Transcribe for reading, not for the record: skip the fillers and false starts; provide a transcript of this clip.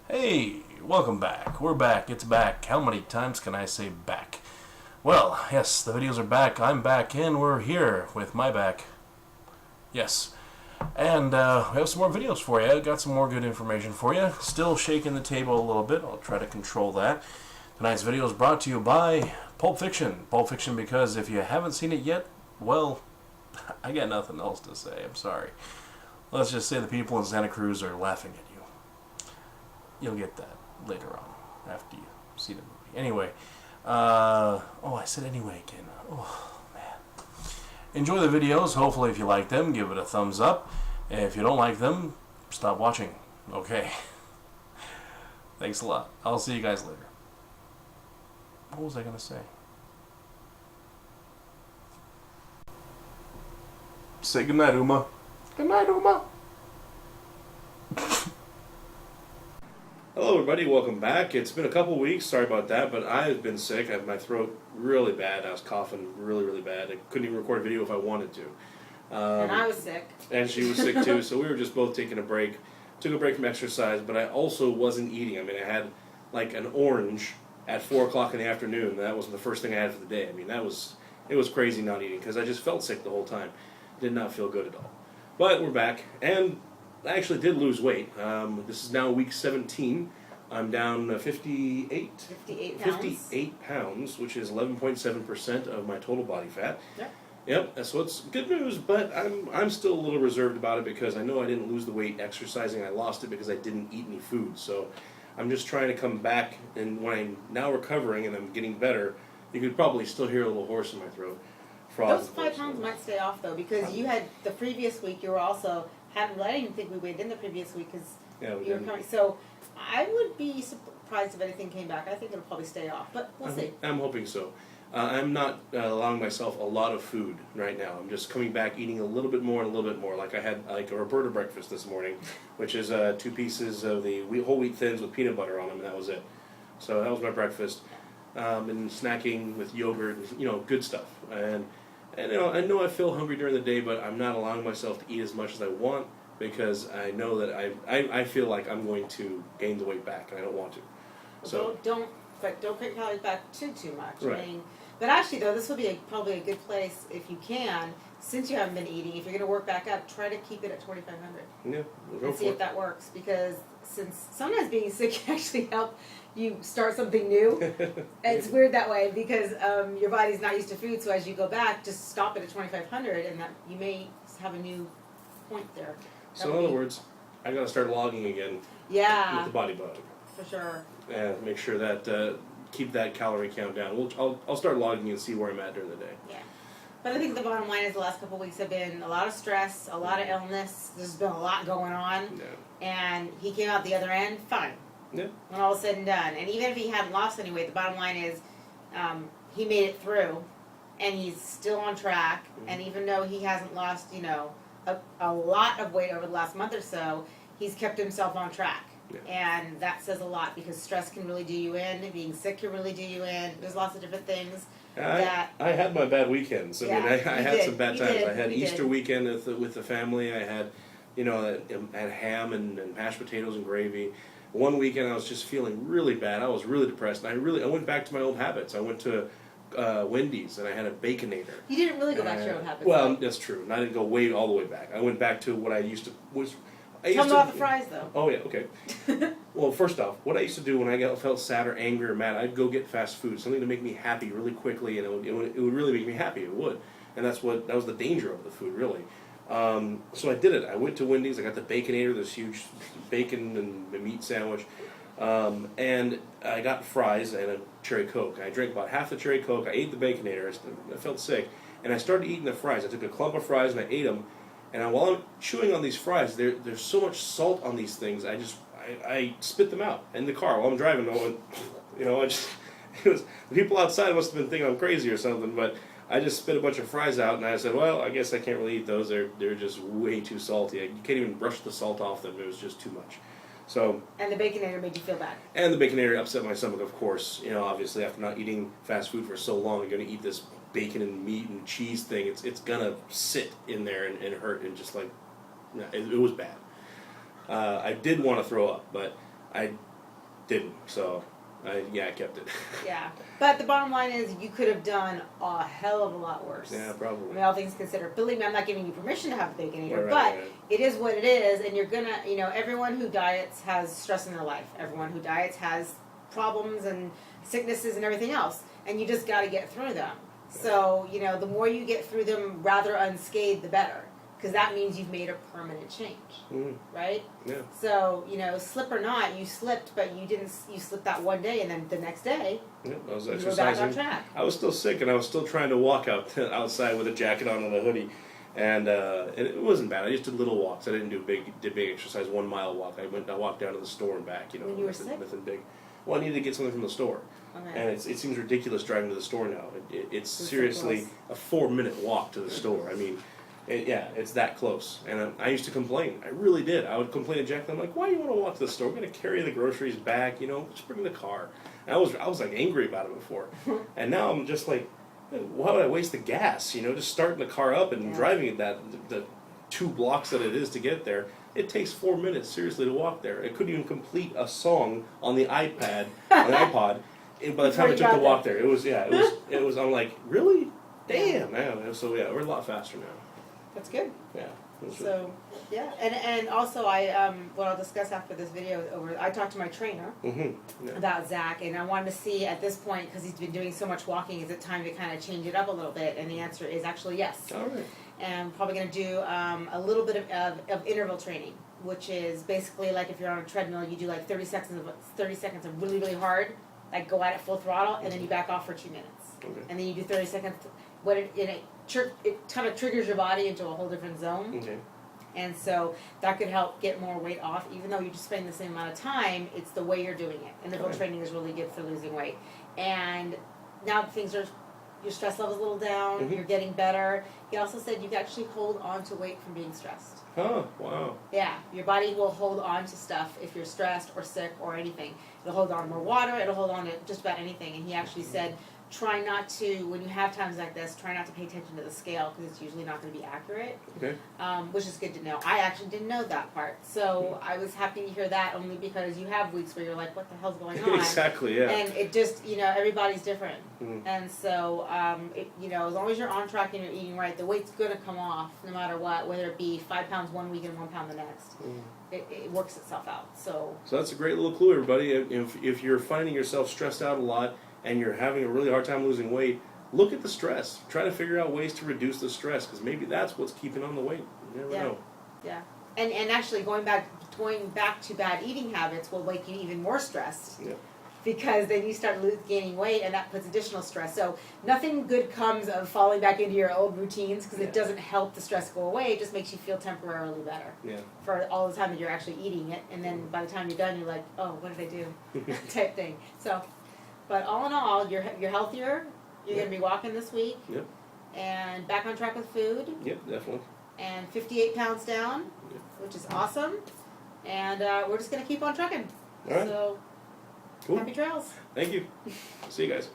Hey, welcome back. We're back. It's back. How many times can I say back? Well, yes, the videos are back. I'm back, and we're here with my back. Yes. And we have some more videos for you. Got some more good information for you. Still shaking the table a little bit. I'll try to control that. Tonight's video is brought to you by Pulp Fiction. Pulp Fiction because if you haven't seen it yet, well, I got nothing else to say. I'm sorry. Let's just say the people in Santa Cruz are laughing at you. You'll get that later on after you see the movie. Anyway, I said anyway again. Oh, man. Enjoy the videos. Hopefully, if you like them, give it a thumbs up. And if you don't like them, stop watching. Okay. Thanks a lot. I'll see you guys later. What was I going to say? Say goodnight, Uma. Good night, Uma. Hello everybody, welcome back. It's been a couple weeks, sorry about that, but I've been sick. I have my throat really bad. I was coughing really bad. I couldn't even record a video if I wanted to. And I was sick. And she was sick too, so we were just both taking a break. Took a break from exercise, but I also wasn't eating. I mean, I had like an orange at 4 o'clock in the afternoon. That was the first thing I had for the day. I mean, it was crazy not eating because I just felt sick the whole time. Did not feel good at all. But we're back, and I actually did lose weight. This is now week 17. I'm down 58 pounds. 58 pounds, which is 11.7% of my total body fat. Yep. So it's good news, but I'm still a little reserved about it because I know I didn't lose the weight exercising. I lost it because I didn't eat any food. So I'm just trying to come back, and when I'm now recovering and I'm getting better, you could probably still hear a little hoarse in my throat. Those 5 pounds might stay off though, because you had the previous week. You were also I didn't think we weighed in the previous week because you were coming. So I would be surprised if anything came back. I think it'll probably stay off, but we'll see. I'm hoping so. I'm not allowing myself a lot of food right now. I'm just coming back, eating a little bit more and a little bit more. Like I had a Roberta breakfast this morning, which is 2 pieces of the whole wheat thins with peanut butter on them, and that was it. So that was my breakfast. And snacking with yogurt, good stuff. And I know I feel hungry during the day, but I'm not allowing myself to eat as much as I want because I know that I feel like I'm going to gain the weight back, and I don't want to. So don't cut calories back too much. Right. I mean, but actually though, this would be probably a good place if you can, since you haven't been eating. If you're going to work back up, try to keep it at 2,500. Yeah, we'll go and see for if it. that works, because since sometimes being sick can actually help you start something new. It's weird that way because your body's not used to food, so as you go back, just stop it at 2,500 and that you may have a new point there. So in other words, I got to start logging again with the body bug. For sure. And make sure that keep that calorie count down. I'll start logging and see where I'm at during the day. Yeah. But I think the bottom line is the last couple of weeks have been a lot of stress, a lot of illness. There's been a lot going on. Yeah. And he came out the other end fine. Yeah. When all is said and done. And even if he hadn't lost any weight, the bottom line is he made it through. And he's still on track. Mm-hmm. And even though he hasn't lost, a lot of weight over the last month or so, he's kept himself on track. Yeah. And that says a lot because stress can really do you in. Being sick can really do you in. There's lots of different things. I had my bad weekends. I mean, I had some bad times. I had Easter weekend with the family. I had, I had ham and mashed potatoes and gravy. One weekend I was just feeling really bad. I was really depressed. And I went back to my old habits. I went to Wendy's and I had a Baconator. You didn't really go back to your old habits. Well, that's true. And I didn't go all the way back. I went back to what I used to. Tell me about the fries, though. Oh, yeah, okay. Well, first off, what I used to do when I felt sad or angry or mad, I'd go get fast food, something to make me happy really quickly, and it would really make me happy. It would. And that was the danger of the food, really. So I did it. I went to Wendy's. I got the Baconator, this huge bacon and meat sandwich. And I got fries and a cherry Coke. I drank about half the cherry Coke. I ate the Baconator. I felt sick. And I started eating the fries. I took a clump of fries and I ate them. And while I'm chewing on these fries, there's so much salt on these things. I spit them out in the car while I'm driving. The people outside must have been thinking I'm crazy or something. But I just spit a bunch of fries out, and I said, well, I guess I can't really eat those. They're just way too salty. You can't even brush the salt off them. It was just too much. So. And the Baconator made you feel bad. And the Baconator upset my stomach, of course. Obviously after not eating fast food for so long, you're going to eat this bacon and meat and cheese thing. It's gonna sit in there and hurt, and just like it was bad. I did want to throw up, but I didn't. So, I kept it. Yeah, but the bottom line is you could have done a hell of a lot worse. Yeah, probably. I mean, all things considered. Believe me, I'm not giving you permission to have a Baconator, Right, but right. it is what it is, and you're gonna, everyone who diets has stress in their life. Everyone who diets has problems and sicknesses and everything else, and you just got to get through them. So, the more you get through them rather unscathed, the better, because that means you've made a permanent change, right? Yeah. So, slip or not, you slipped, but you slipped that one day, and then the next day, Yeah, I was you were exercising. back on track. I was still sick, and I was still trying to walk outside with a jacket on and a hoodie, and it wasn't bad. I just did little walks. I didn't do big exercise. 1 mile walk. I walked down to the store and back. When you were sick? Nothing big. Well, I needed to get something from the store, Okay. and it seems ridiculous driving to the store now. It's so seriously close. a 4-minute walk to the store. I mean. It's that close. And I used to complain. I really did. I would complain to Jack. I'm like, why do you want to walk to the store? We're going to carry the groceries back, just bring the car. And I was like angry about it before. And now I'm just like, why would I waste the gas? Just starting the car up and driving it the 2 blocks that it is to get there. It takes 4 minutes, seriously, to walk there. I couldn't even complete a song on the iPad, on the iPod, by the time it took to walk there. It was, I'm like, really? Damn, man. So, we're a lot faster now. That's good. Yeah. So, yeah, and also what I'll discuss after this video is over, I talked to my trainer about Zach, and I wanted to see at this point, because he's been doing so much walking, is it time to kind of change it up a little bit? And the answer is actually yes. All right. And I'm probably going to do a little bit of interval training, which is basically like if you're on a treadmill, you do like 30 seconds of really, really hard, like go at it full throttle, and then you back off for 2 minutes. Okay. And then you do 30 seconds, it kind of triggers your body into a whole different zone. Okay. And so that could help get more weight off, even though you're just spending the same amount of time, it's the way you're doing it. And interval training is really good for losing weight. And now your stress level's a little down, you're getting better. He also said you can actually hold on to weight from being stressed. Huh, wow. Yeah, your body will hold on to stuff if you're stressed or sick or anything. It'll hold on to more water, it'll hold on to just about anything. And he actually said, try not to, when you have times like this, try not to pay attention to the scale because it's usually not going to be accurate, Okay. which is good to know. I actually didn't know that part. So I was happy to hear that only because you have weeks where you're like, what the hell's going on? Exactly, yeah. And it just, everybody's different. Mhm. And so, as long as you're on track and you're eating right, the weight's going to come off no matter what, whether it be 5 pounds 1 week and 1 pound the next. It works itself out. So that's a great little clue, everybody. If you're finding yourself stressed out a lot and you're having a really hard time losing weight, look at the stress. Try to figure out ways to reduce the stress because maybe that's what's keeping on the weight. You never know. Yeah. And actually going back to bad eating habits will make you even more stressed. Yeah. Because then you start gaining weight, and that puts additional stress. So nothing good comes of falling back into your old routines because it doesn't help the stress go away. It just makes you feel temporarily better for all the time that you're actually eating it. And then by the time you're done, you're like, oh, what did I do? Type thing. So, but all in all, you're healthier. You're going to be walking this week. Yep. And back on track with food. Yep, definitely. And 58 pounds down, which is awesome. And we're just going to keep on trucking. All right. So, Cool. happy trails. Thank you. See you guys.